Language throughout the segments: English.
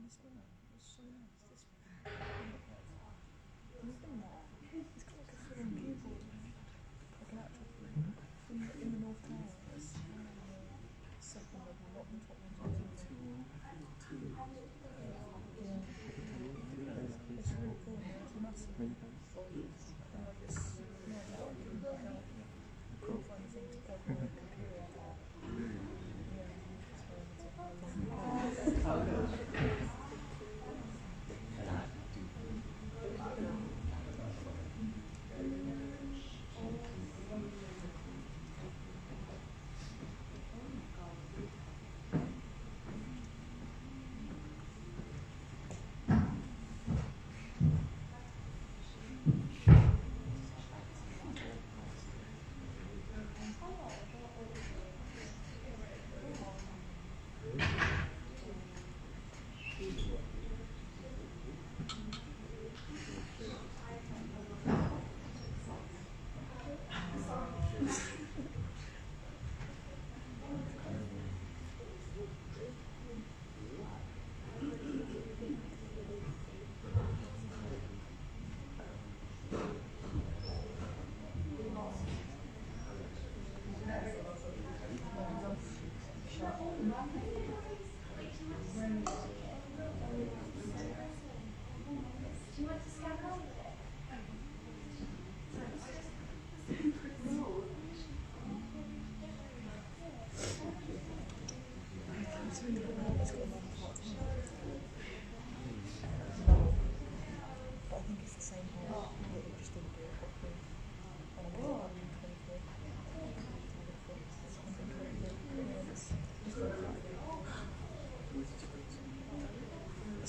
this one. It's so nice. This one. It's got like a full-on keyboard, like an actual in the North Tower. It's second level, not the top one. Yeah. It's really cool. It's massive. Like it's cool fun thing to plug on the computer.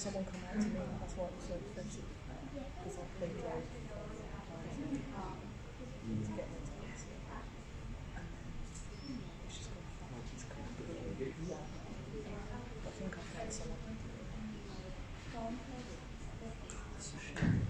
Someone come out to me, that's why it was so expensive, because I played drove to get into it. And then it's just gone flat, it's completely flat. I think I found someone. It's a shame.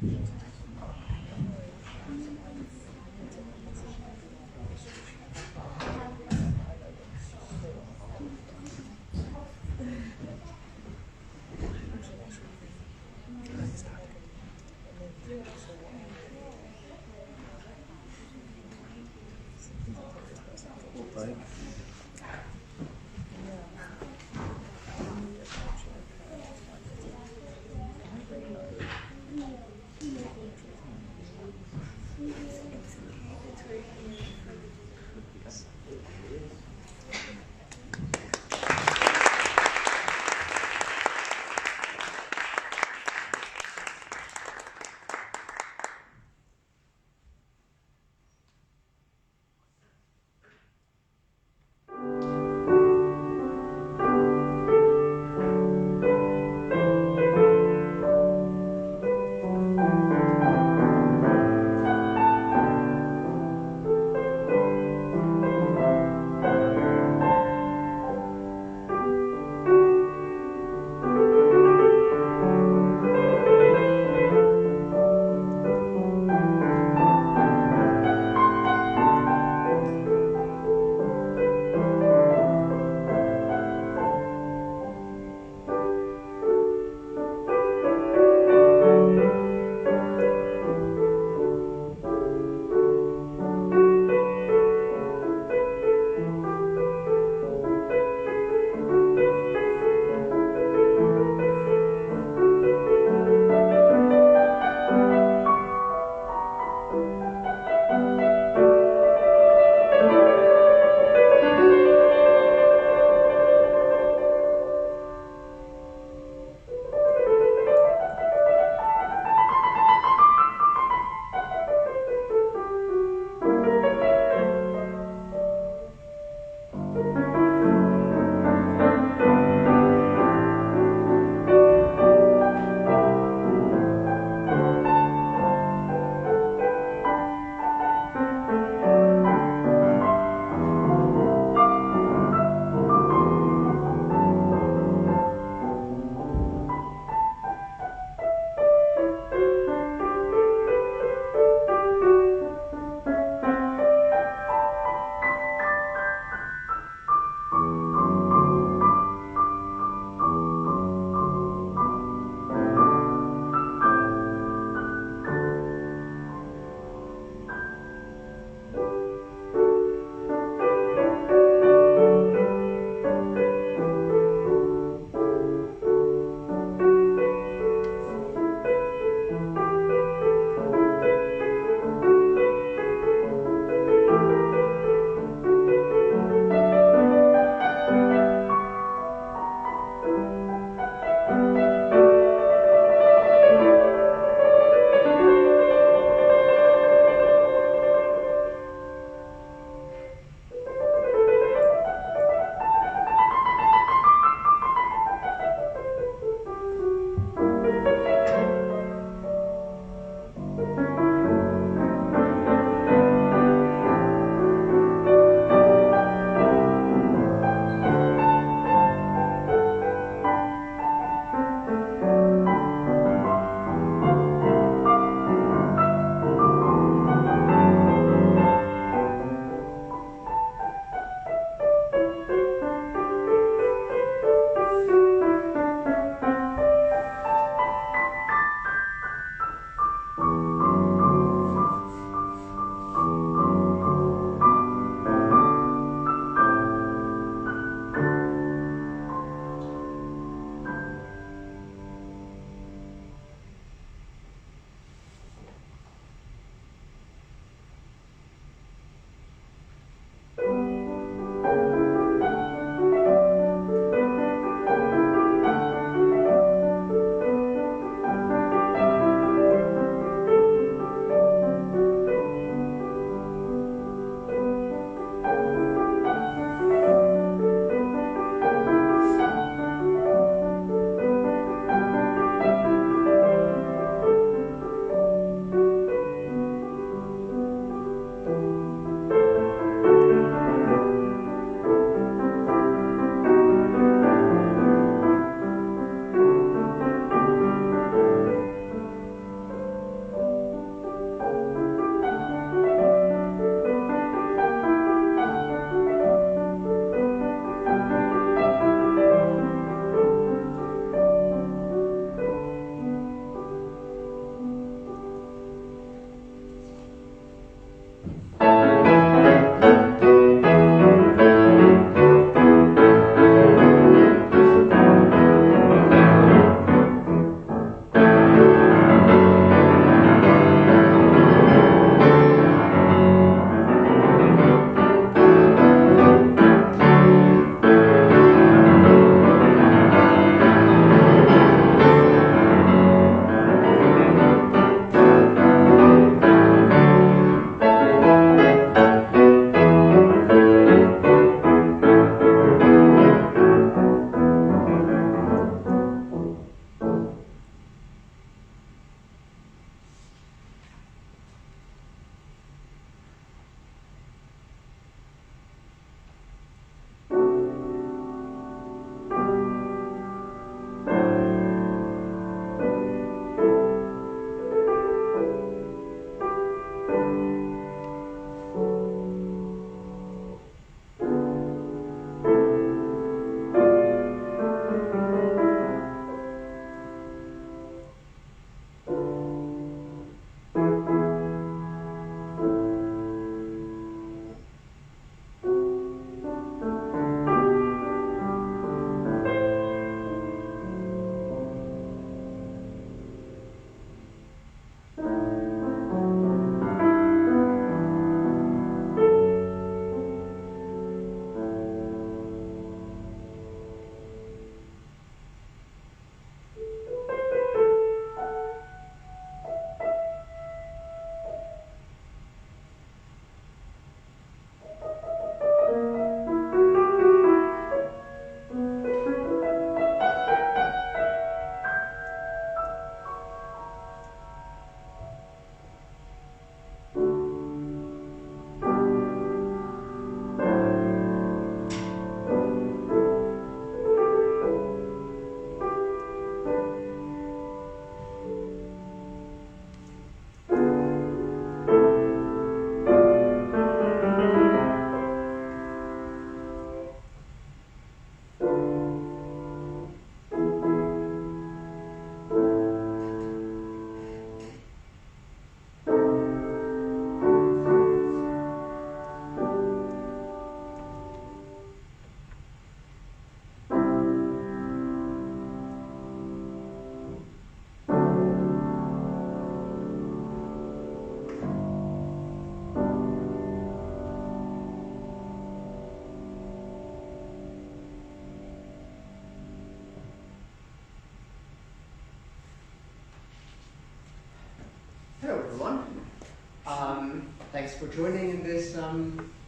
Hello everyone. Thanks for joining in this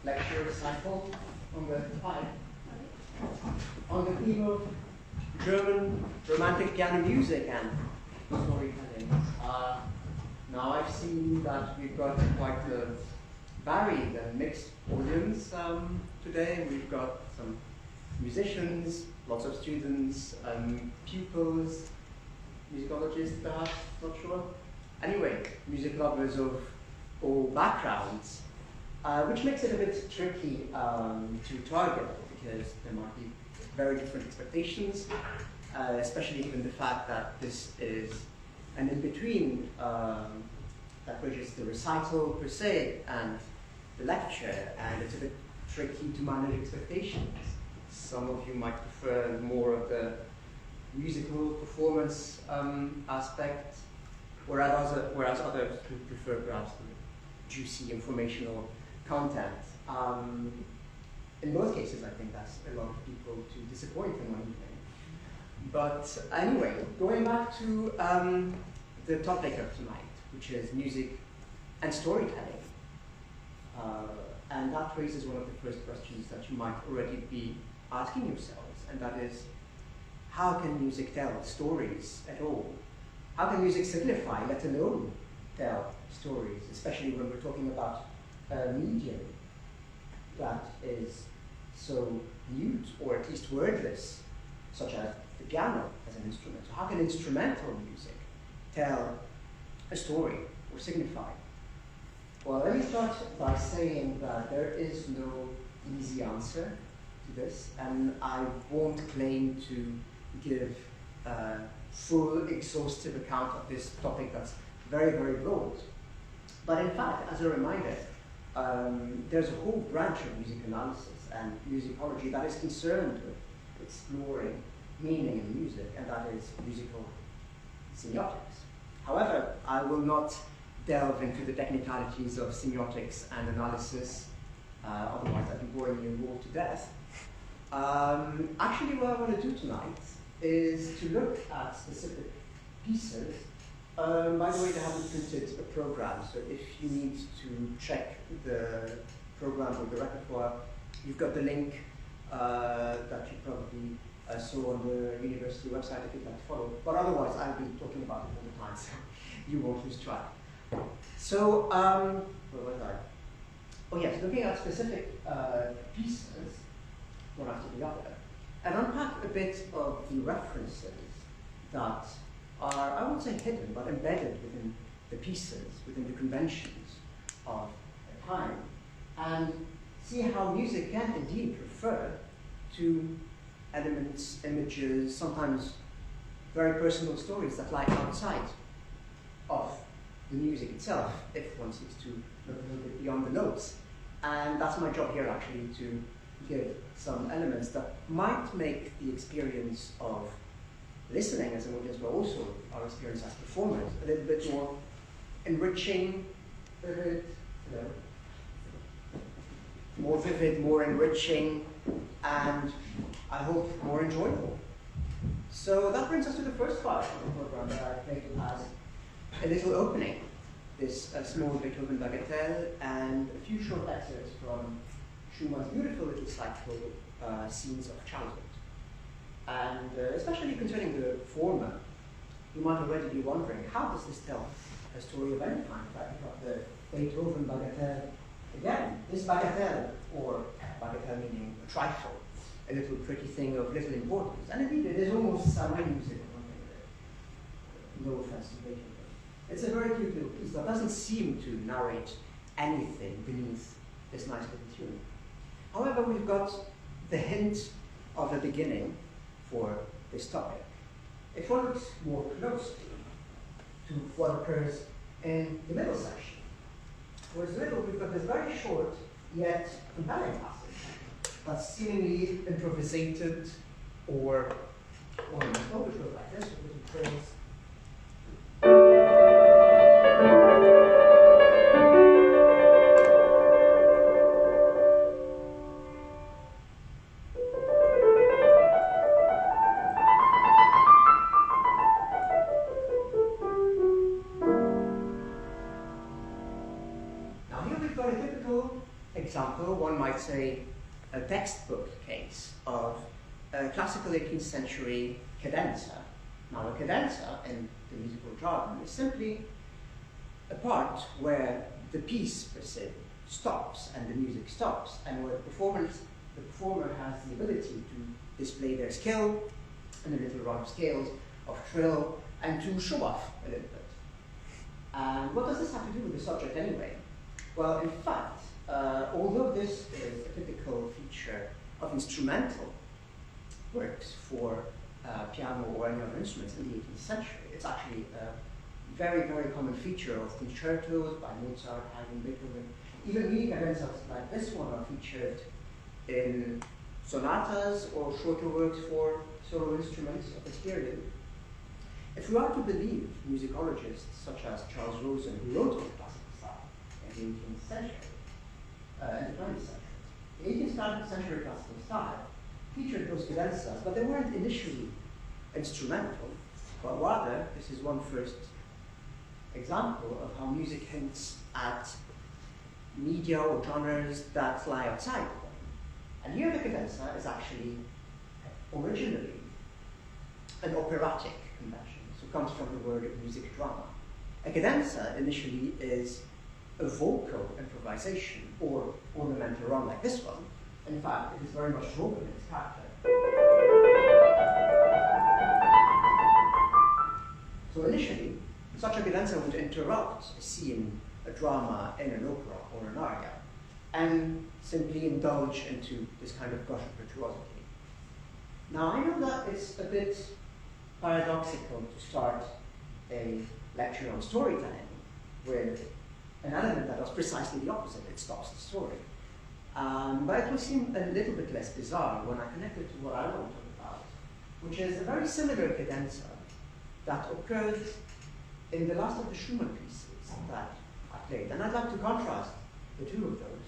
lecture recital on the theme of German romantic piano music and storytelling. Now I've seen that we've got quite a varied and mixed audience today. We've got some musicians, lots of students, pupils, musicologists perhaps, not sure. Anyway, music lovers of all backgrounds, which makes it a bit tricky to target because there might be very different expectations, especially given the fact that this is an in-between that bridges the recital per se and the lecture, and it's a bit tricky to manage expectations. Some of you might prefer more of the musical performance aspect, whereas others would prefer perhaps the juicy informational content. In most cases, I think that's a lot of people to disappoint in one evening. But anyway, going back to the topic of tonight, which is music and storytelling. And that raises one of the first questions that you might already be asking yourselves, and that is, how can music tell stories at all? How can music simplify, let alone tell stories, especially when we're talking about a medium that is so mute, or at least wordless, such as the piano as an instrument? So how can instrumental music tell a story or signify? Well, let me start by saying that there is no easy answer to this, and I won't claim to give a full, exhaustive account of this topic that's very, very broad. But in fact, as a reminder, there's a whole branch of music analysis and musicology that is concerned with exploring meaning in music, and that is musical semiotics. However, I will not delve into the technicalities of semiotics and analysis, otherwise I'd be boring you all to death. Actually, what I want to do tonight is to look at specific pieces. By the way, they haven't printed a program, so if you need to check the program or the repertoire, you've got the link that you probably saw on the university website if you'd like to follow. But otherwise, I'll be talking about it all the time, so you won't lose track. So, where was I? Oh yes, looking at specific pieces, one after the other, and unpack a bit of the references that are, I won't say hidden, but embedded within the pieces, within the conventions of a time, and see how music can indeed refer to elements, images, sometimes very personal stories that lie outside of the music itself, if one seeks to look a little bit beyond the notes. And that's my job here, actually, to give some elements that might make the experience of listening as an audience, but also our experience as performers, a little bit more enriching, more vivid, more enriching, and I hope more enjoyable. So that brings us to the first part of the program that I think has a little opening, this small Beethoven Bagatelle, and a few short excerpts from Schumann's beautiful little cycle, Scenes of Childhood. And especially concerning the former, you might already be wondering, how does this tell a story of any kind? In fact, you've got the Beethoven Bagatelle again. This Bagatelle, or Bagatelle meaning a trifle, a little pretty thing of little importance. And indeed, it is almost Savoy music, no offense to Beethoven. It's a very cute little piece that doesn't seem to narrate anything beneath this nice little tune. However, we've got the hint of a beginning for this topic. If one looks more closely to what occurs in the middle section, towards the middle, we've got this very short yet compelling passage that's seemingly improvisated or almost overture like this, with little trails. typical example, one might say, a textbook case of a classical 18th century cadenza. Now, a cadenza in the musical jargon is simply a part where the piece per se stops and the music stops, and where the performer has the ability to display their skill in a little run of scales of trill and to show off a little bit. And what does this have to do with the subject anyway? Well, in fact, although this is a typical feature of instrumental works for piano or any other instruments in the 18th century, it's actually a very, very common feature of concertos by Mozart, Haydn, Beethoven. Even mini cadenzas like this one are featured in sonatas or shorter works for solo instruments of this period. If we are to believe musicologists such as Charles Rosen, who wrote on classical style in the 18th century, and the 20th century, the 18th century classical style featured those cadenzas, but they weren't initially instrumental, but rather, this is one first example of how music hints at media or genres that lie outside of them. And here the cadenza is actually originally an operatic convention, so it comes from the word music drama. A cadenza initially is a vocal improvisation or ornamental run like this one. In fact, it is very much vocal in its character. So initially, such a cadenza would interrupt a scene, a drama in an opera or an aria, and simply indulge into this kind of gush of virtuosity. Now, I know that it's a bit paradoxical to start a lecture on storytelling with an element that does precisely the opposite, it stops the story. But it will seem a little bit less bizarre when I connect it to what I want to talk about, which is a very similar cadenza that occurred in the last of the Schumann pieces that I played. And I'd like to contrast the two of those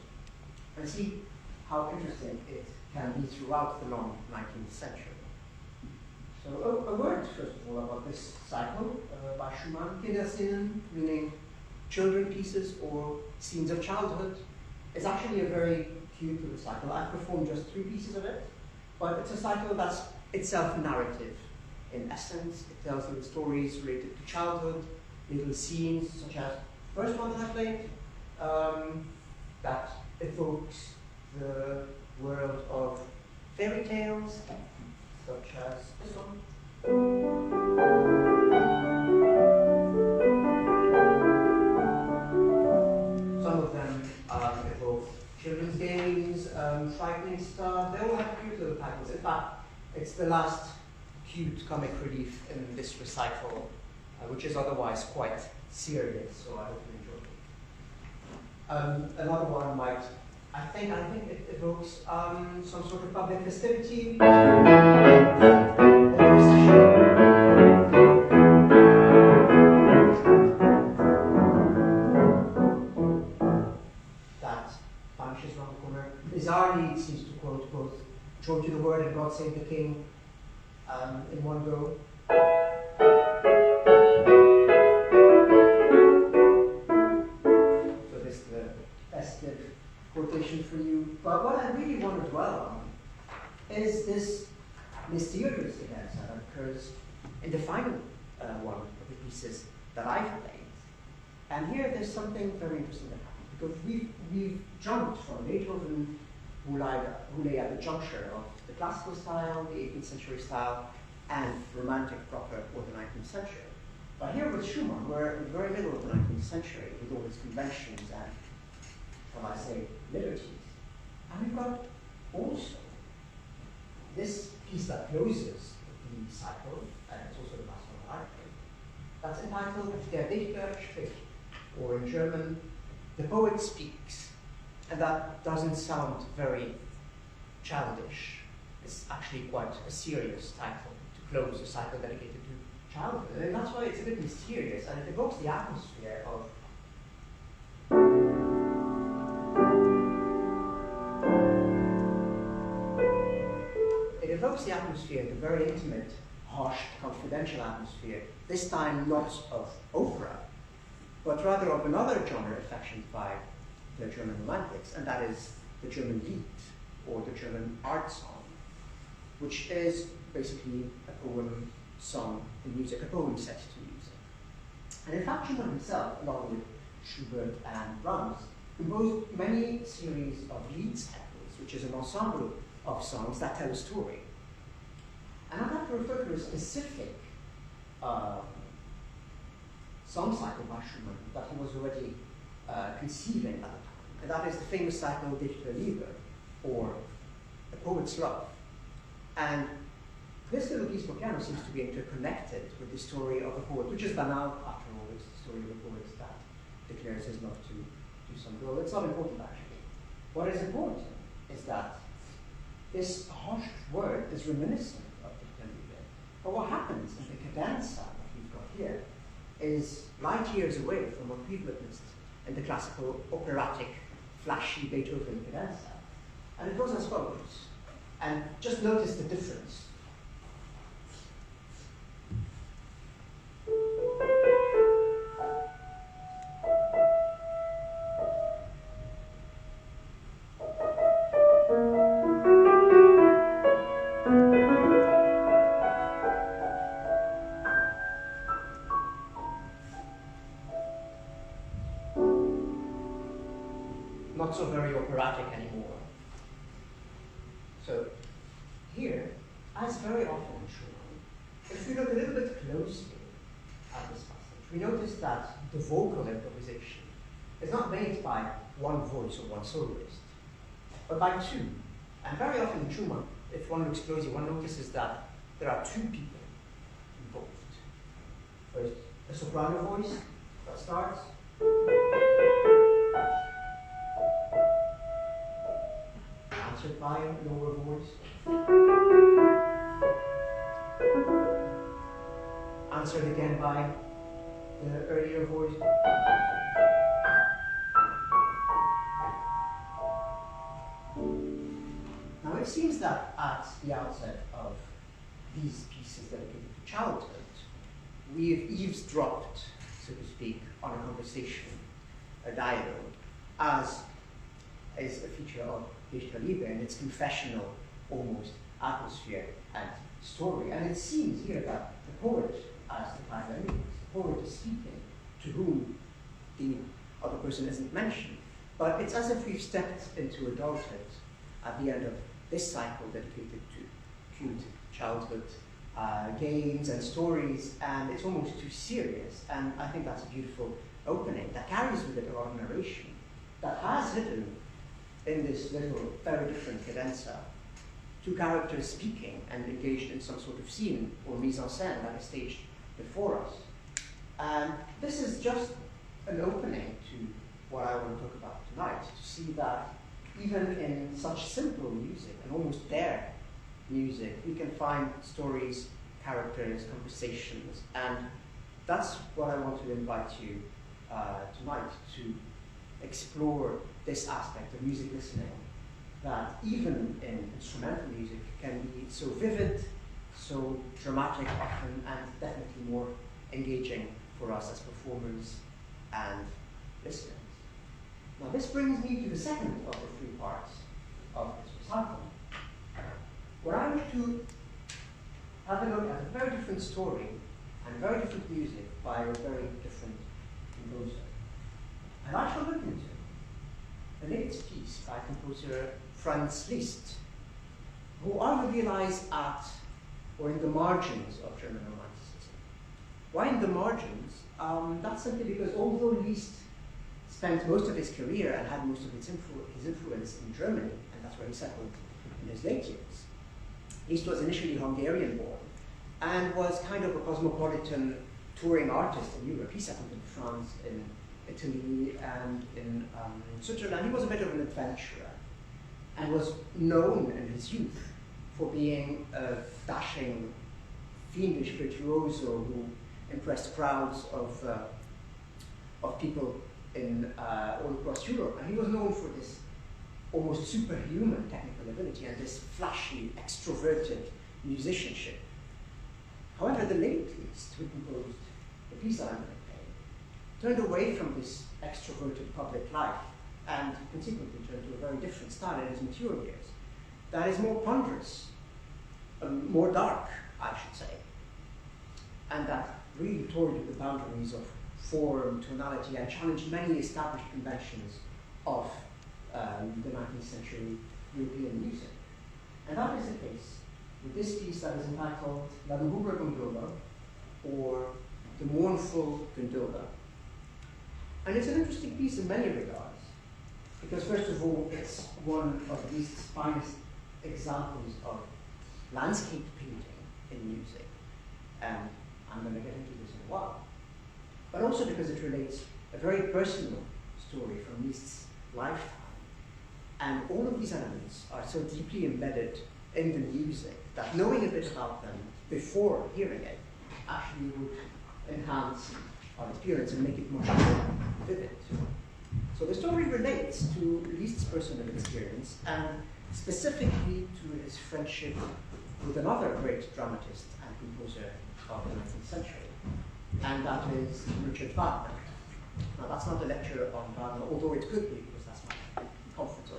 and see how interesting it can be throughout the long 19th century. So a word, first of all, about this cycle by Schumann. Kinderszenen, meaning children pieces or scenes of childhood, is actually a very cute little cycle. I've performed just 3 pieces of it, but it's a cycle that's itself narrative. In essence, it tells little stories related to childhood, little scenes, such as the first one that I played, that evokes the world of fairy tales, such as this one. Some of them evoke children's games, frightening stuff. They all have cute little titles. In fact, it's the last cute comic relief in this recital, which is otherwise quite serious, so I hope you enjoy it. Another one might, I think it evokes some sort of public festivity. That vanishes around the corner. Bizarrely, it seems to quote both "Joy to the Word" and "God Save the King" in one go. So this is the festive quotation for you. But what I really want to dwell on is this mysterious cadenza that occurs in the final one of the pieces that I've played. And here there's something very interesting that happens, because we've jumped from Beethoven, who lay at the juncture of the classical style, the 18th century style, and romantic proper or the 19th century. But here with Schumann, we're in the very middle of the 19th century with all its conventions and, shall I say, liberties. And we've got also this piece that closes the cycle, and it's also the last one that I played, that's entitled Der Dichter spricht, or in German, The Poet Speaks. And that doesn't sound very childish. It's actually quite a serious title to close a cycle dedicated to childhood. And that's why it's a bit mysterious, and it evokes the atmosphere of the very intimate, harsh, confidential atmosphere, this time not of opera, but rather of another genre affectioned by the German Romantics, and that is the German Lied, or the German art song, which is basically a poem sung in music, a poem set to music. And in fact, Schumann himself, along with Schubert and Brahms, composed many series of Liedskettel, which is an ensemble of songs that tell a story. And I'd like to refer to a specific song cycle by Schumann that he was already conceiving at the time, and that is the famous cycle Dichter, or The Poet's Love. And this little piece for piano seems to be interconnected with the story of a poet, which is banal after all. It's the story of a poet that declares his love to some girl. It's not important actually. What is important is that this harsh word is reminiscent of Dichter. But what happens in the cadenza that we've got here is light years away from what we've witnessed in the classical, operatic, flashy Beethoven cadenza. And it goes as follows. And just notice the difference. Not so very operatic anymore. So here, as very often in Schumann, if we look a little bit closely at this passage, we notice that the vocal improvisation is not made by one voice or one soloist, but by two. And very often in Schumann, if one looks closely, one notices that there are two people involved. First, a soprano voice that starts, answered by a lower voice, answered again by the earlier voice, now it seems that at the outset of these pieces dedicated to childhood, we've eavesdropped, so to speak, on a conversation, a dialogue, as is a feature of Wichtige Begebenheit and its confessional, almost, atmosphere and story. And it seems here that the poet, as the title indicates, the poet is speaking to whom the other person isn't mentioned. But it's as if we've stepped into adulthood at the end of this cycle dedicated to cute childhood games and stories, and it's almost too serious. And I think that's a beautiful opening that carries with it a lot of narration that has hidden in this little, very different cadenza, two characters speaking and engaged in some sort of scene or mise en scène that is staged before us. And this is just an opening to what I want to talk about tonight, to see that even in such simple music, and almost bare music, we can find stories, characters, conversations, and that's what I want to invite you tonight to explore this aspect of music listening that even in instrumental music can be so vivid, so dramatic often, and definitely more engaging for us as performers and listeners. Now this brings me to the second of the three parts of this recital, where I want to have a look at a very different story and very different music by a very different composer. And I shall look into the latest piece by composer Franz Liszt, who arguably lies at or in the margins of German Romanticism. Why in the margins? That's simply because although Liszt spent most of his career and had most of his influence in Germany, and that's where he settled in his late years, Liszt was initially Hungarian-born and was kind of a cosmopolitan touring artist in Europe. He settled in France, in Italy, and in Switzerland. He was a bit of an adventurer and was known in his youth for being a dashing, fiendish virtuoso who impressed crowds of people in all across Europe. And he was known for this almost superhuman technical ability and this flashy, extroverted musicianship. However, the late Liszt, who composed the piece that I'm going to play, turned away from this extroverted public life and consequently turned to a very different style in his mature years. That is more ponderous, more dark, I should say, and that really toyed with the boundaries of form, tonality, and challenged many established conventions of the 19th century European music. And that is the case with this piece that is entitled La lugubre gondola, or the mournful gondola. And it's an interesting piece in many regards, because first of all, it's one of Liszt's finest examples of landscape painting in music. And I'm going to get into this in a while. But also because it relates a very personal story from Liszt's lifetime. And all of these elements are so deeply embedded in the music that knowing a bit about them before hearing it actually would enhance our experience and make it much more vivid. So the story relates to Liszt's personal experience and specifically to his friendship with another great dramatist and composer of the 19th century, and that is Richard Wagner. Now that's not a lecture on Wagner, although it could be, because that's my conference,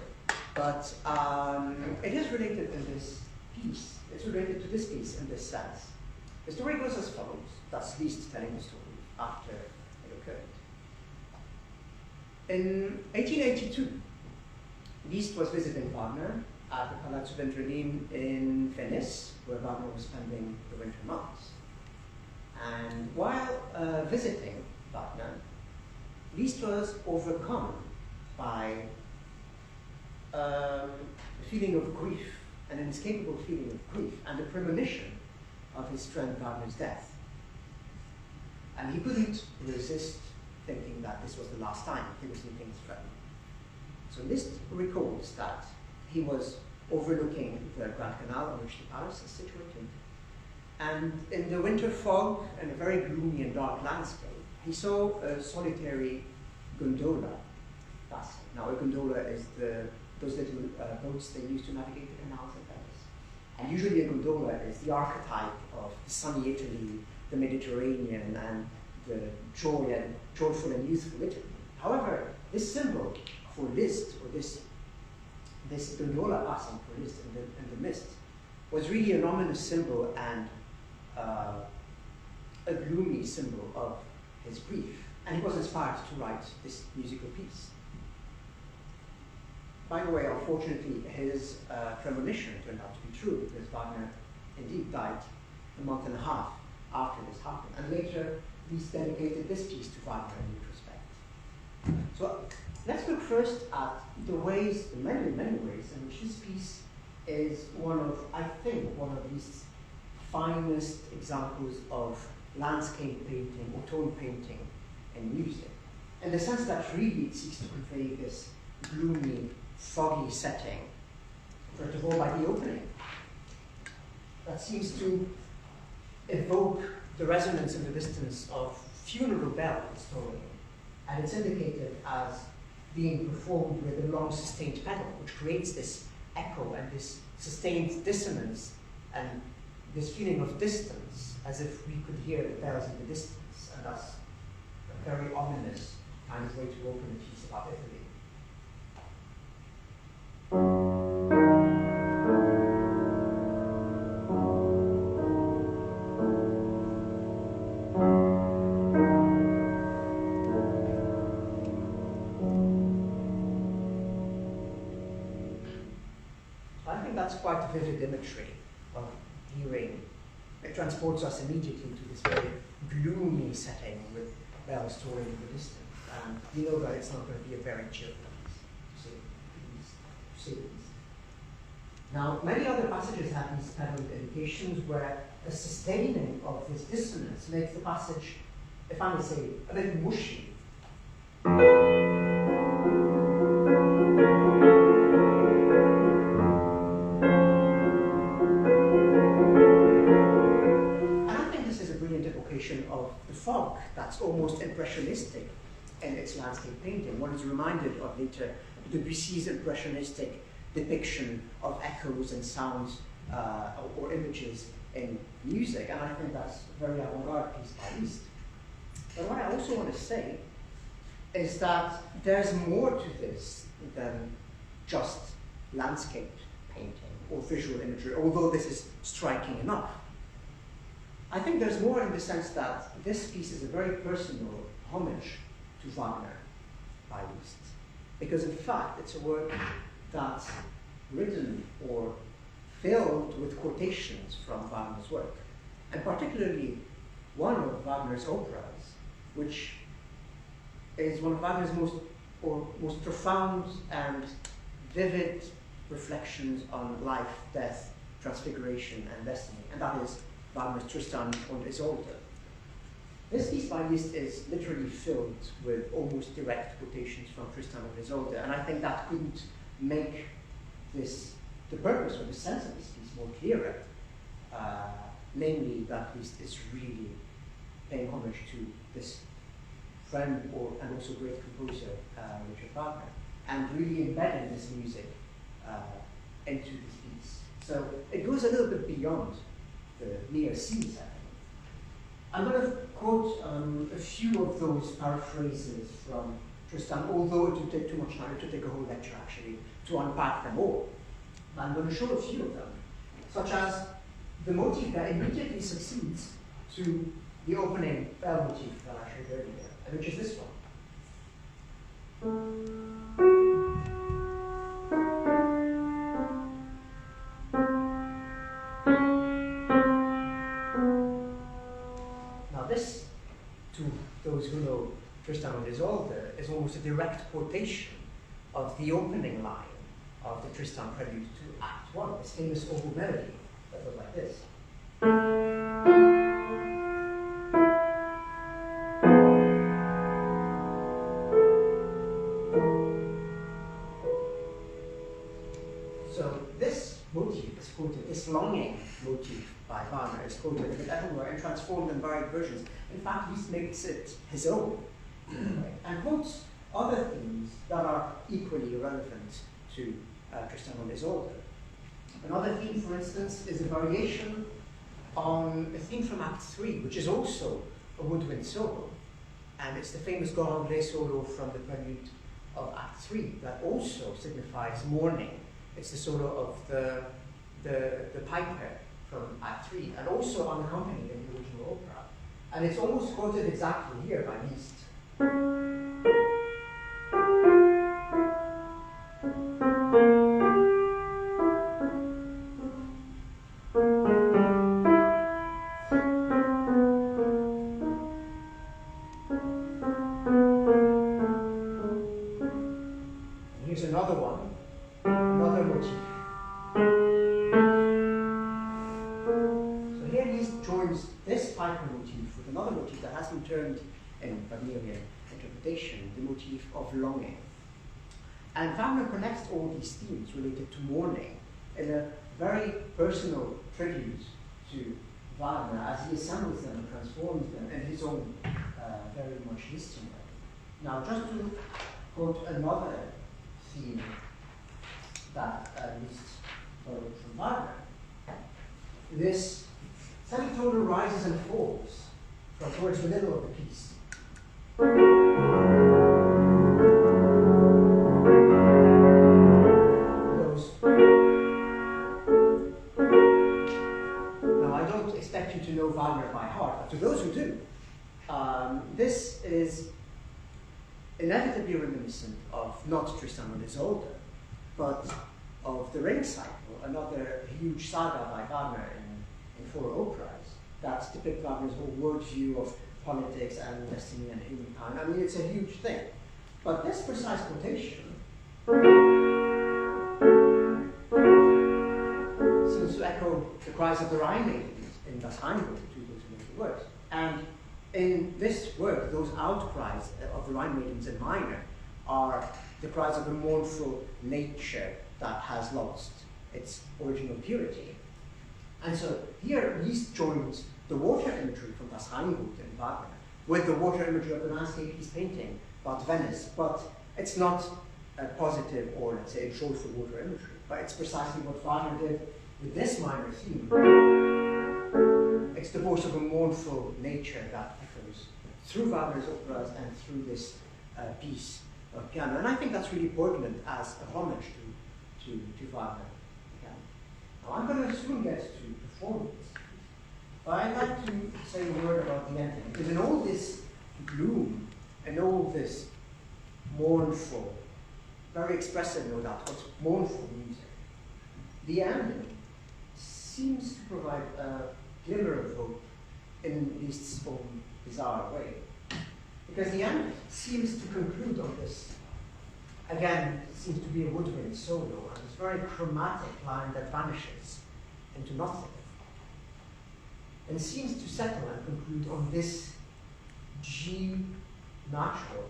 but it is related in this piece. It's related to this piece in this sense. The story goes as follows. That's Liszt telling the story after it occurred. In 1882, Liszt was visiting Wagner at the Palazzo Vendramin in Venice, where Wagner was spending the winter months. And while visiting Wagner, Liszt was overcome by a feeling of grief, an inescapable feeling of grief, and a premonition of his friend Wagner's death. And he couldn't resist thinking that this was the last time he was meeting his friend. So Liszt recalls that he was overlooking the Grand Canal on which the palace is situated, and in the winter fog and a very gloomy and dark landscape, he saw a solitary gondola passing. Now a gondola is those little boats they use to navigate the canals in Venice. And usually a gondola is the archetype of sunny Italy, the Mediterranean, and the joyful and youthful Italy. However, this symbol for Liszt, or this gondola passing for Liszt in the mist, was really an ominous symbol and a gloomy symbol of his grief. And he was inspired to write this musical piece. By the way, unfortunately, his premonition turned out to be true, because Wagner indeed died a month and a half after this happened. And later, Liszt dedicated this piece to Wagner in retrospect. So let's look first at the ways, the many, many ways in which this piece is I think, one of Liszt's finest examples of landscape painting or tone painting in music. In the sense that really it seeks to convey this gloomy, foggy setting, first of all by the opening, that seems to evoke the resonance in the distance of funeral bells tolling, and it's indicated as being performed with a long sustained pedal, which creates this echo and this sustained dissonance and this feeling of distance, as if we could hear the bells in the distance, and that's a very ominous kind of way to open a piece about Italy. I think that's quite a vivid imagery of hearing. It transports us immediately to this very gloomy setting with bells tolling in the distance. And we know that it's not going to be a very cheerful piece, to say the least. Now, many other passages have these kind of indications where a sustaining of this dissonance makes the passage, if I may say, a bit mushy. Of the fog that's almost impressionistic in its landscape painting. One is reminded of later Debussy's impressionistic depiction of echoes and sounds or images in music, and I think that's a very avant-garde piece by Liszt. But what I also want to say is that there's more to this than just landscape painting or visual imagery, although this is striking enough. I think there's more in the sense that this piece is a very personal homage to Wagner by Liszt, because in fact it's a work that's written or filled with quotations from Wagner's work, and particularly one of Wagner's operas, which is one of Wagner's most profound and vivid reflections on life, death, transfiguration, and destiny, and that is Wagner's Tristan und Isolde. This piece by Liszt is literally filled with almost direct quotations from Tristan und Isolde, and I think that couldn't make the purpose or the sense of this piece more clearer, namely that Liszt is really paying homage to this friend and also great composer, Richard Wagner, and really embedding this music into this piece. So it goes a little bit beyond the mere scene setting. I'm going to quote a few of those paraphrases from Tristan, although it would take too much time, to take a whole lecture actually to unpack them all. I'm going to show a few of them, such as the motif that immediately succeeds to the opening bell motif that I showed earlier, which is this one. Now this, to those who know Tristan und Isolde, is almost a direct quotation of the opening line of the Tristan prelude to Act 1, this famous oboe melody that goes like this. So this motif is quoted, this longing motif by Wagner is quoted a bit everywhere and transformed in varied versions. In fact, Liszt makes it his own, and quotes other themes that are equally relevant to Tristan und Isolde. Another theme, for instance, is a variation on a theme from Act 3, which is also a woodwind solo, and it's the famous gondola solo from the prelude of Act 3 that also signifies mourning. It's the solo of the piper from Act 3, and also unaccompanied in the original opera. And it's almost quoted exactly here by Liszt. Here's another one, another motif. So here Liszt joins this piper motif with another motif that has been termed in Wagnerian interpretation the motif of longing. And Wagner connects all these themes related to mourning in a very personal tribute to Wagner as he assembles them and transforms them in his own very much Lisztian way. Now, just to quote another theme that Liszt borrowed from Wagner, this semitonal rises and falls from towards the middle of the piece. Now, I don't expect you to know Wagner by heart, but to those who do, this is inevitably reminiscent of not Tristan und Isolde, but of the Ring Cycle, another huge saga by Wagner in 4 operas that depict Wagner's whole worldview of politics and destiny and humankind. I mean, it's a huge thing. But this precise quotation seems to echo the cries of the Rhine maidens in Das Rheingold, to those who know the words. And in this work, those outcries of the Rhine maidens in minor are the cries of a mournful nature that has lost its original purity. And so here Liszt joins the water imagery from Das Rheingold in Wagner with the water imagery of the landscape he's painting about Venice, but it's not a positive or, let's say, a joyful water imagery, but it's precisely what Wagner did with this minor theme. It's the voice of a mournful nature that echoes through Wagner's operas and through this piece of piano. And I think that's really pertinent as a homage to Wagner. Again. Now I'm going to soon get to performance. But I'd like to say a word about the ending. Because in all this gloom, and all this mournful, very expressive, no doubt, but mournful music, the ending seems to provide a glimmer of hope in Liszt's own bizarre way. Because the end seems to conclude on this, again, it seems to be a woodwind solo, and this very chromatic line that vanishes into nothing, and seems to settle and conclude on this G natural.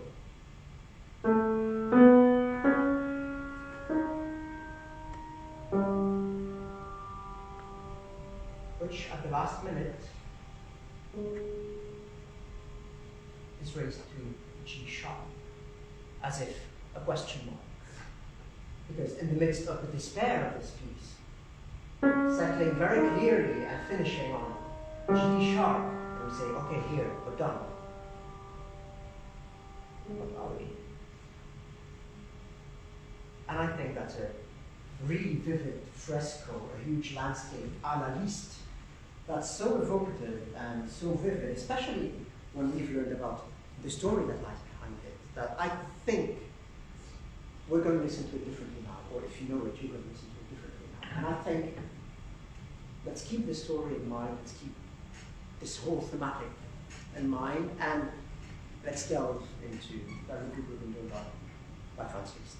Which at the last minute is raised to G sharp, as if a question mark. Because in the midst of the despair of this piece, settling very clearly and finishing on G sharp, and we say, okay, here, we're done. What are we? And I think that's a really vivid fresco, a huge landscape a la Liszt, that's so evocative and so vivid, especially when we've learned about the story that lies behind it, that I think we're going to listen to it differently now, or if you know it, you're going to listen to it differently now. And I think, let's keep the story in mind, let's keep this whole thematic in mind, and let's delve into the lugubre gondola by Franz Liszt.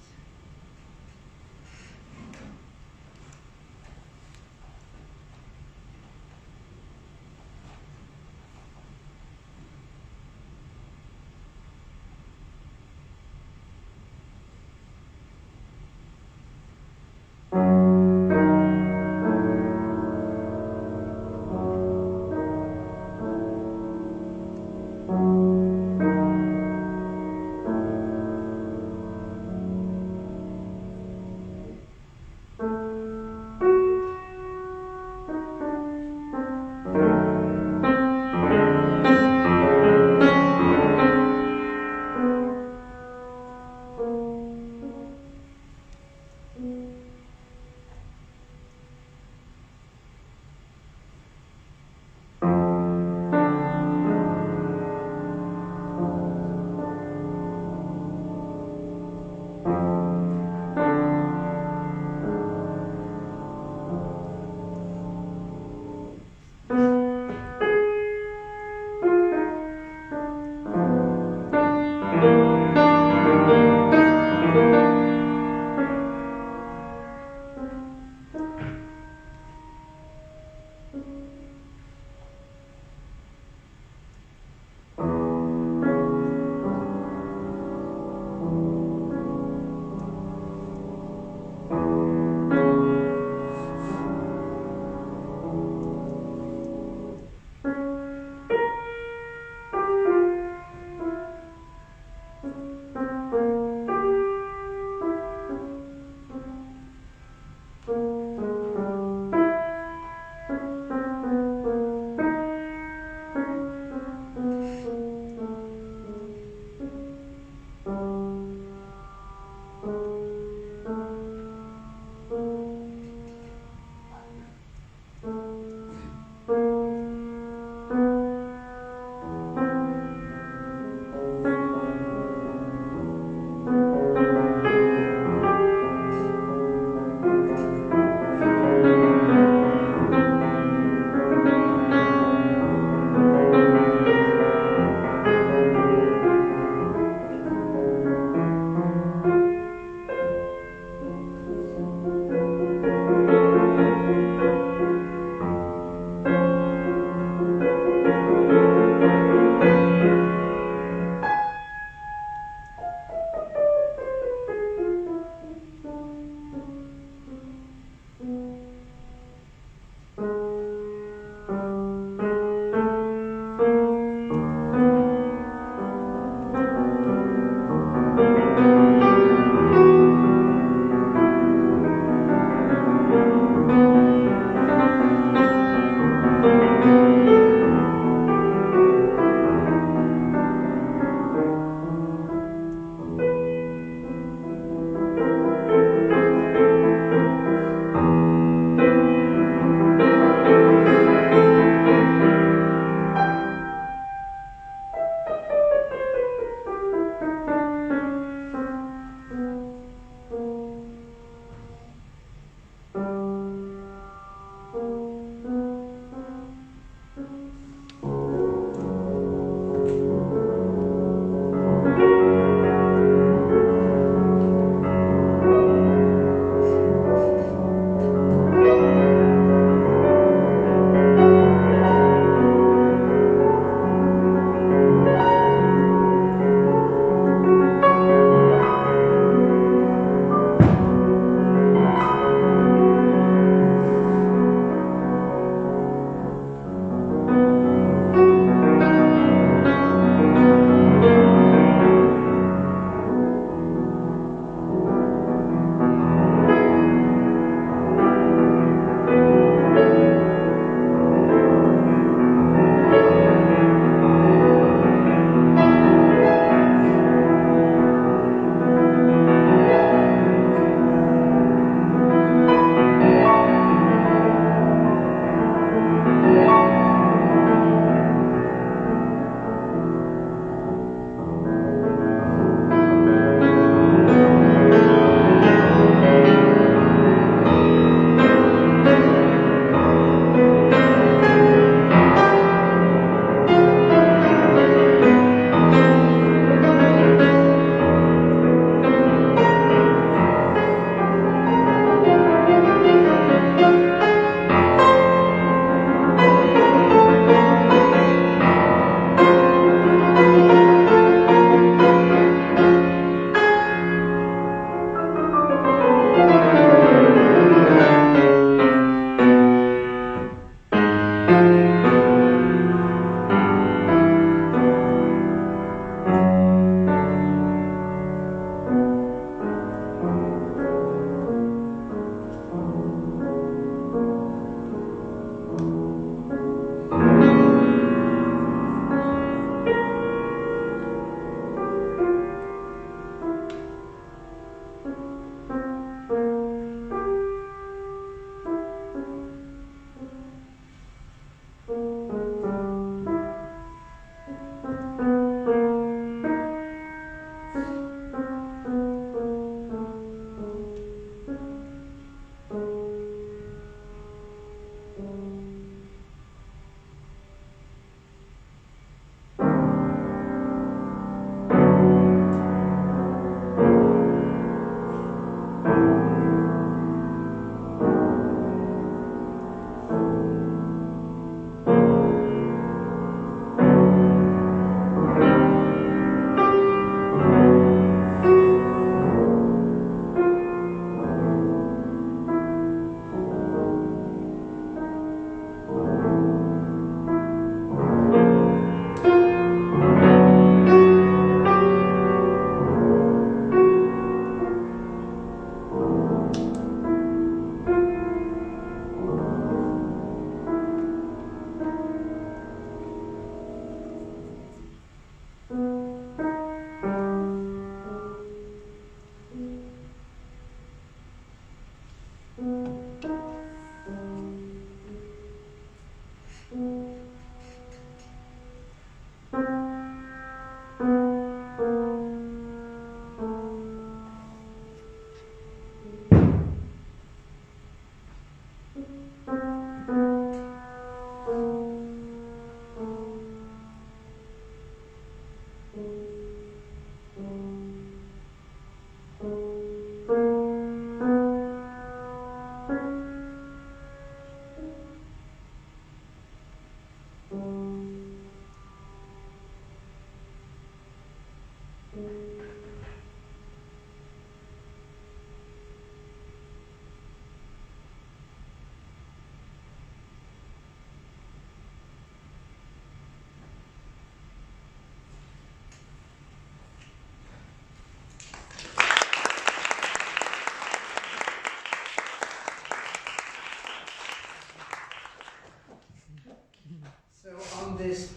This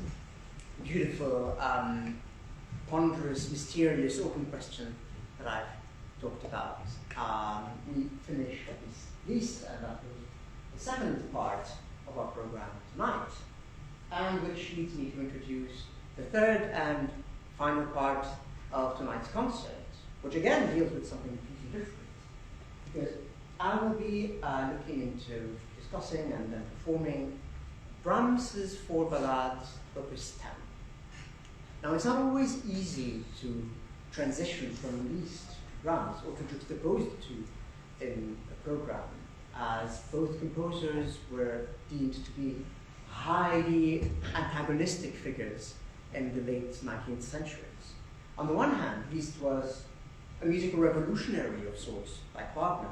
beautiful, ponderous, mysterious, open question that I've talked about, we finish at least and that was the second part of our program tonight, and which leads me to introduce the third and final part of tonight's concert, which again deals with something completely different, because I will be looking into discussing and then performing Brahms's 4 ballades, Opus 10. Now, it's not always easy to transition from Liszt to Brahms or to juxtapose the two in a program, as both composers were deemed to be highly antagonistic figures in the late 19th centuries. On the one hand, Liszt was a musical revolutionary of sorts, like Wagner,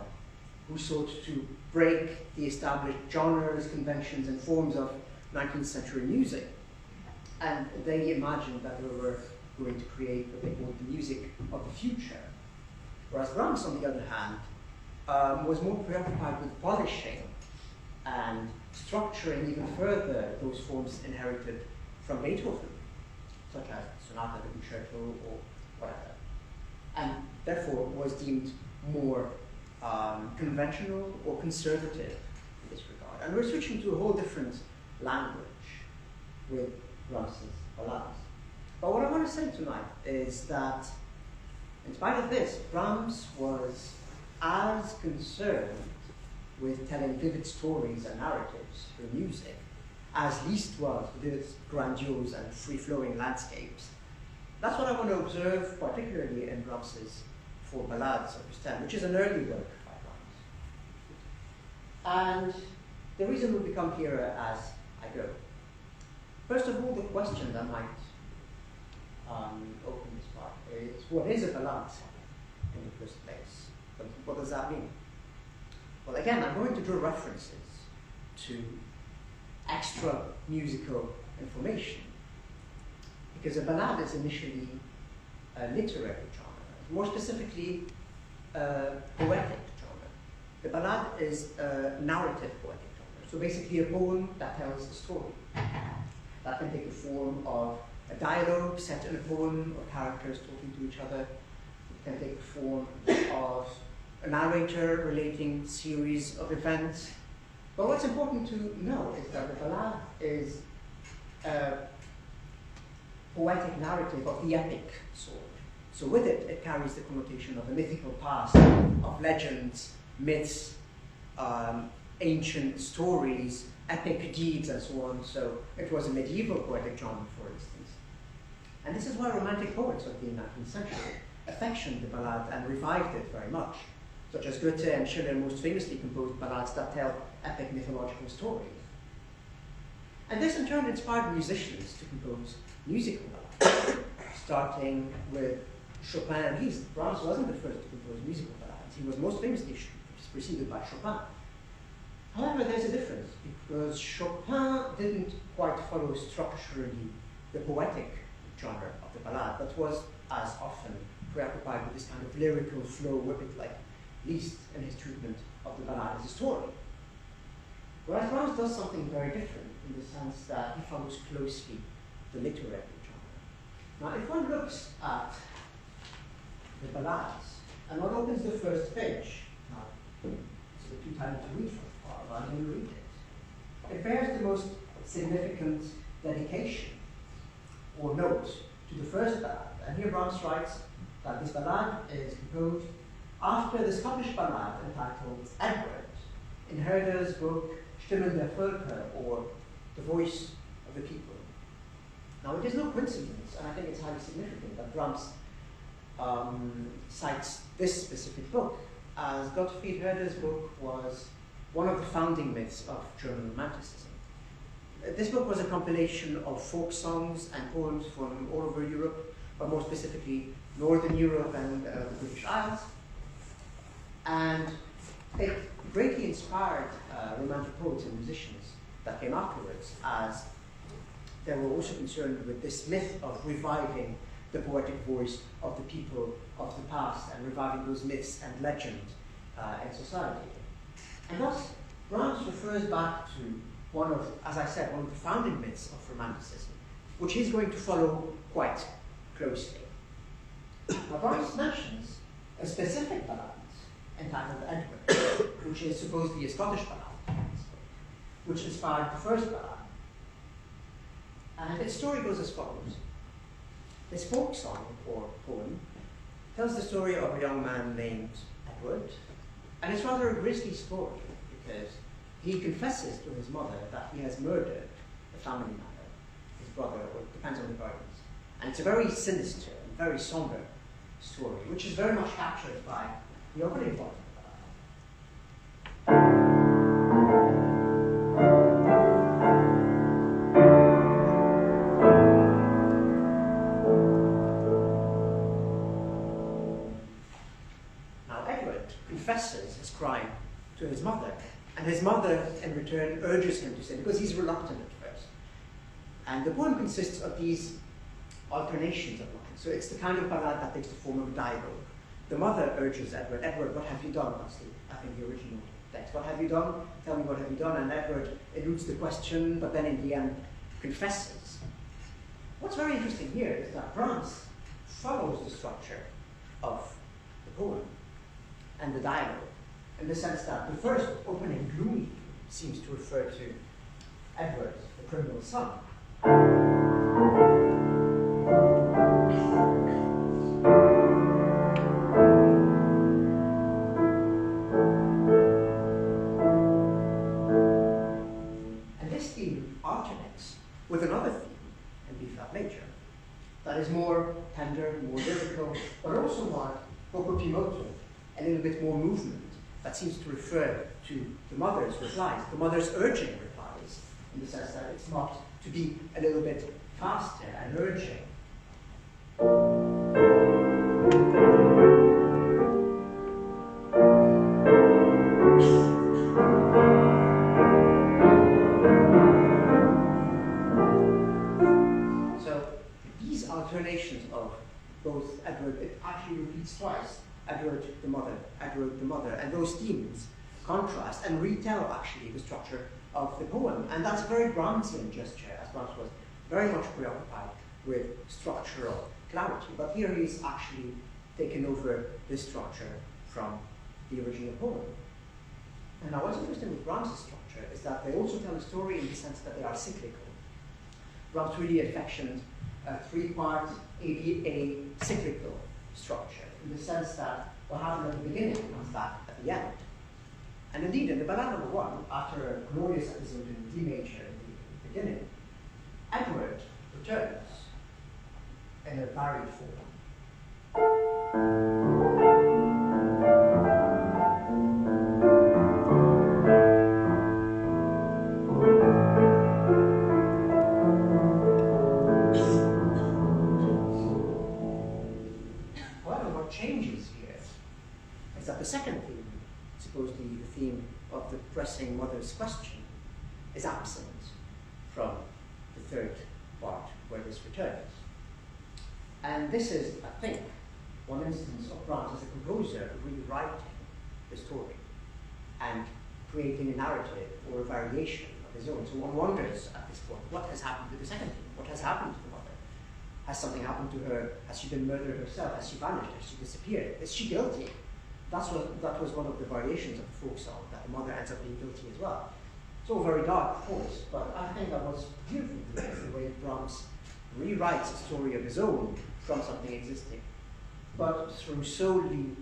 who sought to break the established genres, conventions, and forms of 19th century music. And they imagined that they were going to create what they called the music of the future. Whereas Brahms, on the other hand, was more preoccupied with polishing and structuring even further those forms inherited from Beethoven, such as sonata, the concerto, or whatever. And therefore was deemed more conventional or conservative in this regard. And we're switching to a whole different language with Brahms's ballades. But what I want to say tonight is that, in spite of this, Brahms was as concerned with telling vivid stories and narratives through music as Liszt was with its grandiose and free-flowing landscapes. That's what I want to observe, particularly in Brahms's 4 ballades, Opus 10, which is an early work by Brahms. And the reason will become clearer as I go. First of all, the question that might open this part is, what is a ballade in the first place? What does that mean? Well, again, I'm going to draw references to extra musical information, because a ballade is initially a literary genre, more specifically a poetic genre. The ballade is a narrative poetic genre, so basically a poem that tells a story. That can take the form of a dialogue set in a poem, or characters talking to each other. It can take the form of a narrator relating a series of events. But what's important to know is that the ballade is a poetic narrative of the epic sort. So with it, it carries the connotation of a mythical past, of legends, myths, ancient stories, epic deeds, and so on. So it was a medieval poetic genre, for instance. And this is why Romantic poets of the 19th century affectioned the ballad and revived it very much, such as Goethe and Schiller most famously composed ballads that tell epic mythological stories. And this in turn inspired musicians to compose musical ballads, starting with Chopin and Liszt. Brahms wasn't the first to compose musical ballads. He was most famously preceded by Chopin. However, there's a difference, because Chopin didn't quite follow structurally the poetic genre of the ballad, but was, as often, preoccupied with this kind of lyrical flow with it, like Liszt in his treatment of the ballad as a story. Whereas Brahms does something very different, in the sense that he follows closely the literary genre. Now, if one looks at the ballades, and one opens the first page, now, too tired to read from far, rather than read it. It bears the most significant dedication or note to the first ballad. And here Brahms writes that this ballad is composed after the Scottish ballad entitled Edward in Herder's book Stimmen der Völker, or The Voice of the People. Now, it is no coincidence, and I think it's highly significant, that Brahms cites this specific book, as Gottfried Herder's book was one of the founding myths of German Romanticism. This book was a compilation of folk songs and poems from all over Europe, but more specifically Northern Europe and the British Isles. And it greatly inspired Romantic poets and musicians that came afterwards, as they were also concerned with this myth of reviving the poetic voice of the people of the past and reviving those myths and legends in society. And thus, Brahms refers back to one of, as I said, one of the founding myths of Romanticism, which he's going to follow quite closely. Now, Brahms mentions a specific ballad entitled Edward, which is supposedly a Scottish ballad, which inspired the first ballad. And its story goes as follows. This folk song, or poem, tells the story of a young man named Edward, and it's rather a grisly story, because he confesses to his mother that he has murdered a family member, his brother, or it depends on the versions. And it's a very sinister and very somber story, which is very much captured by the opening part of the ballad. Now, Edward confesses his crime to his mother, and his mother, in return, urges him to sin, because he's reluctant at first. And the poem consists of these alternations of lines. So it's the kind of ballad that takes the form of dialogue. The mother urges Edward, Edward, what have you done? That's I think the original text. What have you done? Tell me, what have you done? And Edward eludes the question, but then in the end confesses. What's very interesting here is that Brahms follows the structure of the poem and the dialogue, in the sense that the first opening gloomy theme seems to refer to Edward, the criminal son. And this theme alternates with another theme in B-flat major that is more tender, more lyrical, but also marked moto, a little bit more movement, that seems to refer to the mother's replies, the mother's urging replies, in the sense that it's not to be a little bit faster and urging. So these alternations of both Edward, it actually repeats twice, Edward the mother, and those themes contrast and retell actually the structure of the poem. And that's a very Brahmsian gesture, as Brahms was very much preoccupied with structural clarity. But here he's actually taken over this structure from the original poem. And now what's interesting with Brahms' structure is that they also tell a story in the sense that they are cyclical. Brahms really affectioned a three-part ABA cyclical structure, in the sense that what happened at the beginning comes back at the end. And indeed, in the Ballad number 1, after a glorious episode in D major in the beginning, Edward returns in a varied form. Changes here is that the second theme, supposedly the theme of the pressing mother's question, is absent from the third part where this returns. And this is, I think, one instance of Brahms as a composer rewriting the story and creating a narrative or a variation of his own. So one wonders at this point, what has happened to the second theme? What has happened to the mother? Has something happened to her? Has she been murdered herself? Has she vanished? Has she disappeared? Is she guilty? that was one of the variations of the folk song, that the mother ends up being guilty as well. It's all very dark, of course, but I think that was beautiful, the way Brahms rewrites a story of his own from something existing, but through solely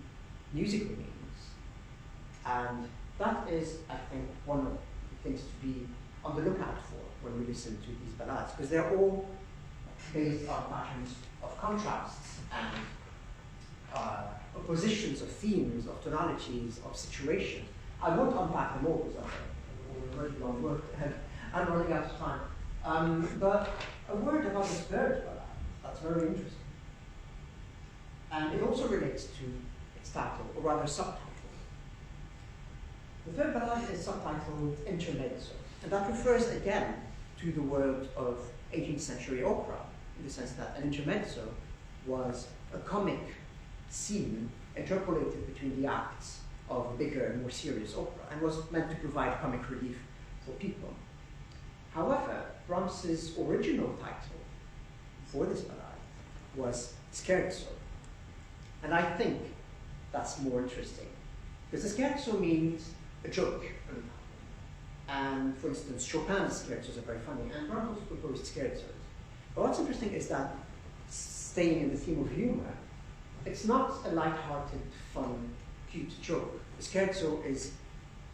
musical means. And that is, I think, one of the things to be on the lookout for when we listen to these ballades, because they're all based on patterns of contrasts and oppositions of themes, of tonalities, of situations. I won't unpack them all because I'm already long work and I'm running out of time. But a word about the third ballade, that's very interesting. And it also relates to its title, or rather subtitle. The third ballade is subtitled Intermezzo, and that refers again to the world of 18th century opera, in the sense that an intermezzo was a comic scene interpolated between the acts of a bigger and more serious opera, and was meant to provide comic relief for people. However, Brahms's original title for this ballade was Scherzo, and I think that's more interesting, because the scherzo means a joke. And for instance, Chopin's scherzos are very funny, and Brahms composed scherzos. But what's interesting is that, staying in the theme of humor, it's not a light-hearted, fun, cute joke. The scherzo is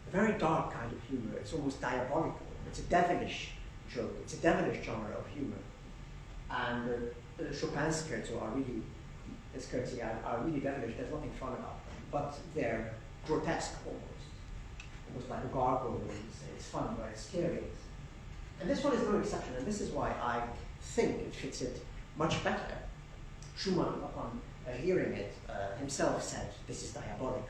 a very dark kind of humor. It's almost diabolical. It's a devilish joke. It's a devilish genre of humor. And Chopin's scherzo are really, are really devilish. There's nothing fun about them, but they're grotesque almost like a gargoyle. It's fun, but it's scary. And this one is no exception, and this is why I think it fits it much better. Schumann, upon hearing it, himself said, "This is diabolical."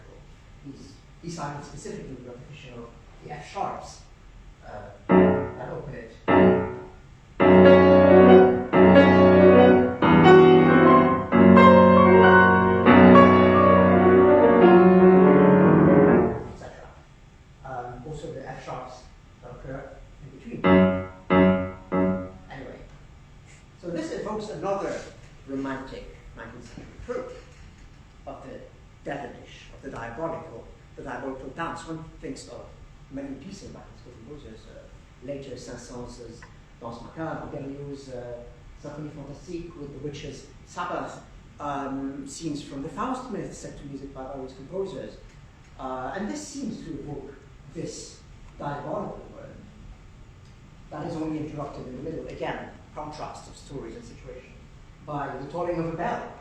He cited specifically the repetition of the F sharps that open it. Also the F sharps that occur in between. Anyway, so this evokes another romantic 19th century trope of the devilish, of the diabolical dance. One thinks of many pieces by classical composers, later Saint-Saëns' Danse Macabre, Berlioz's Symphonie Fantastique with the witches' Sabbath, scenes from the Faust myth set to music by various composers. And this seems to evoke this diabolical word that is only interrupted in the middle, again, contrast of stories and situations, by the tolling of a bell.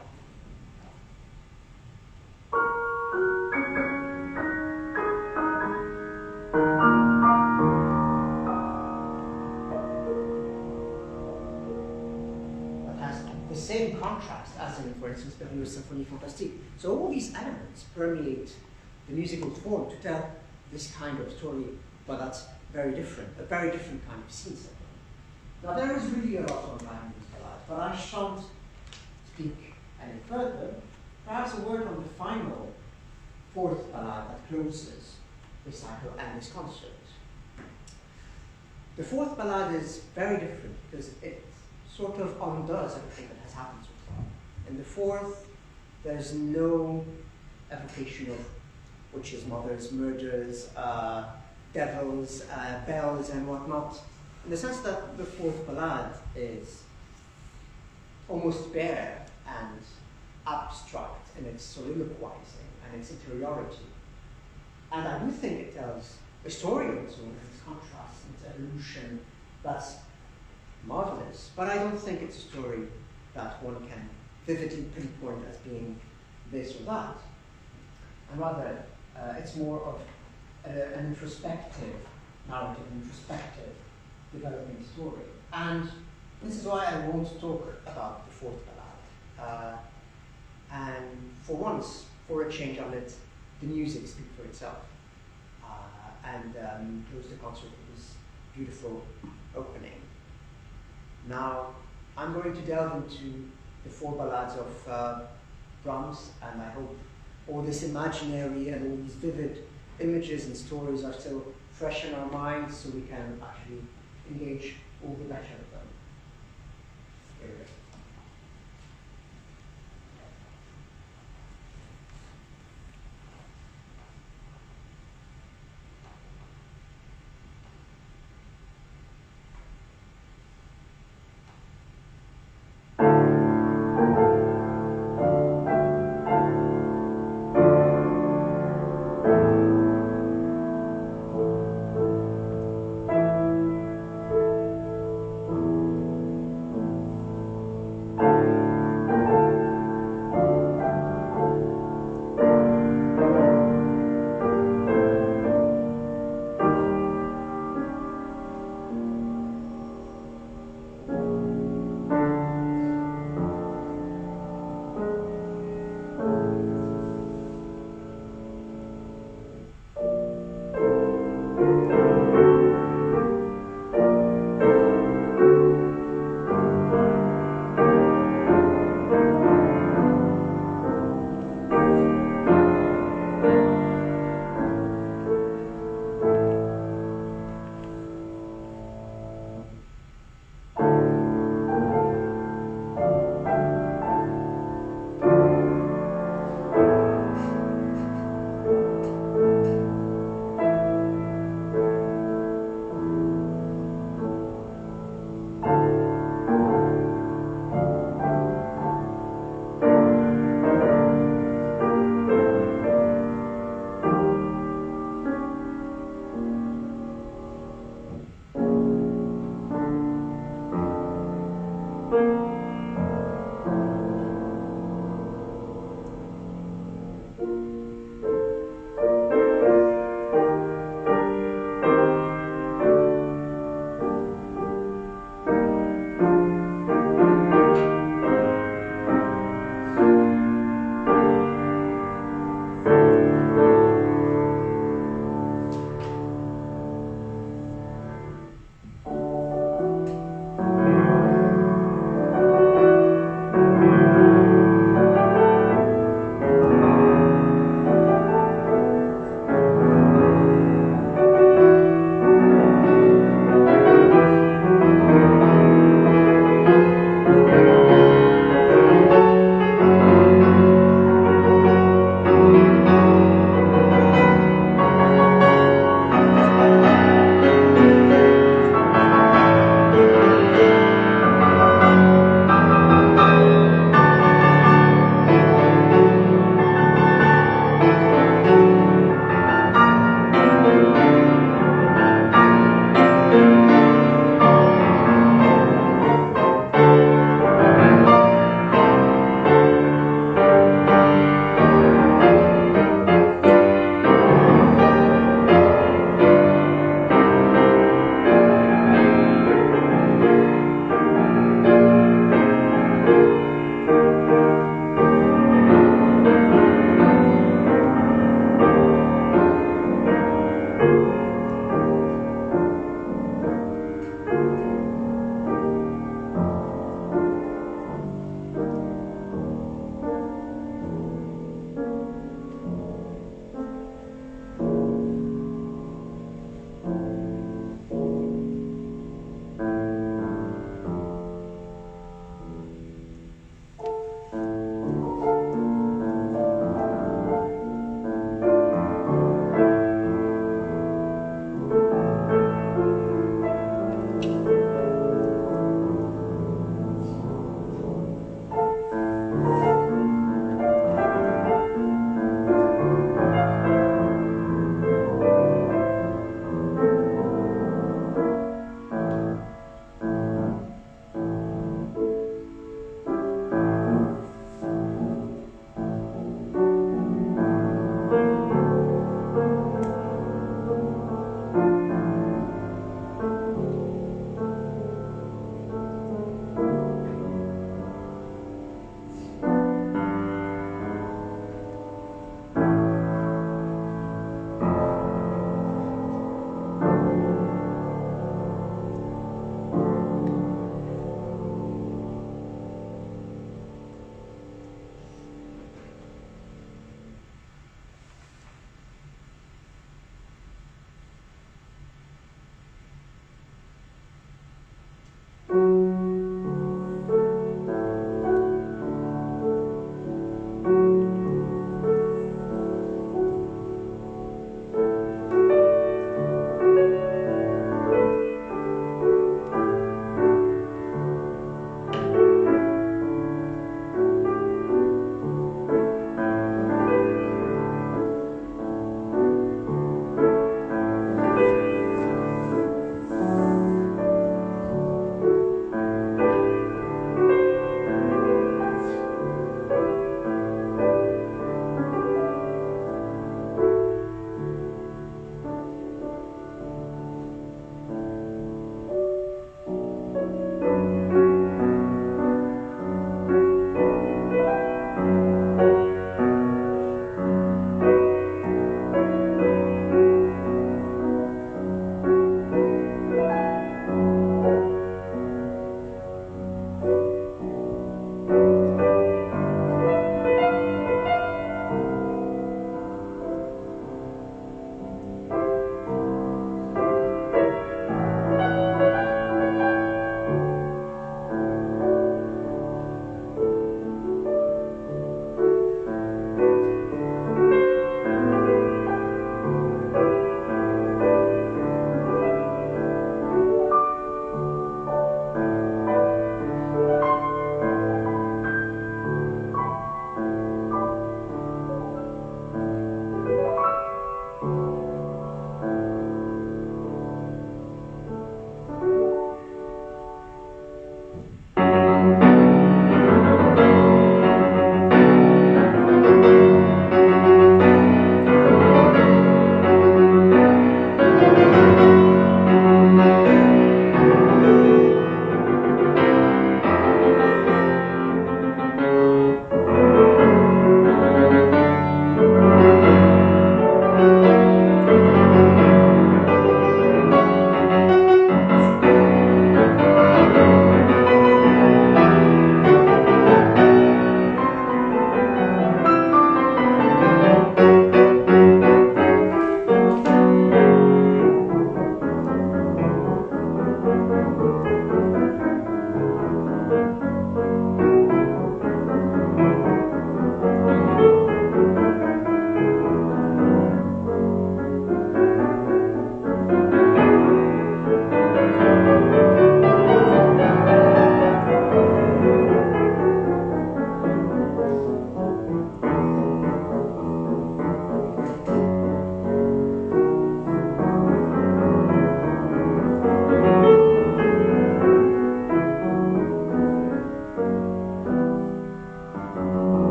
That has the same contrast as in, for instance, Berlioz's Symphonie Fantastique. So all these elements permeate the musical form to tell this kind of story, but that's very different, a very different kind of scene setting. Now there is really a lot on time in this ballade, but I shan't speak any further. Perhaps a word on the final fourth ballade that closes Recital and this concert. The fourth ballade is very different because it sort of undoes everything that has happened so far. In the fourth, there's no evocation of witches, mothers, murders, devils, bells, and whatnot, in the sense that the fourth ballade is almost bare and abstract in its soliloquizing and its interiority. And I do think it tells a story of its own, its contrast, its evolution, that's marvelous. But I don't think it's a story that one can vividly pinpoint as being this or that. And rather, it's more of an introspective narrative, an introspective developing story. And this is why I won't talk about the fourth ballade. And for once, for a change, I'll let the music speak for itself. And close the concert with this beautiful opening. Now, I'm going to delve into the four ballades of Brahms, and I hope all this imaginary and all these vivid images and stories are still fresh in our minds, so we can actually engage all the better with them. Here we go.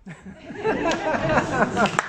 it.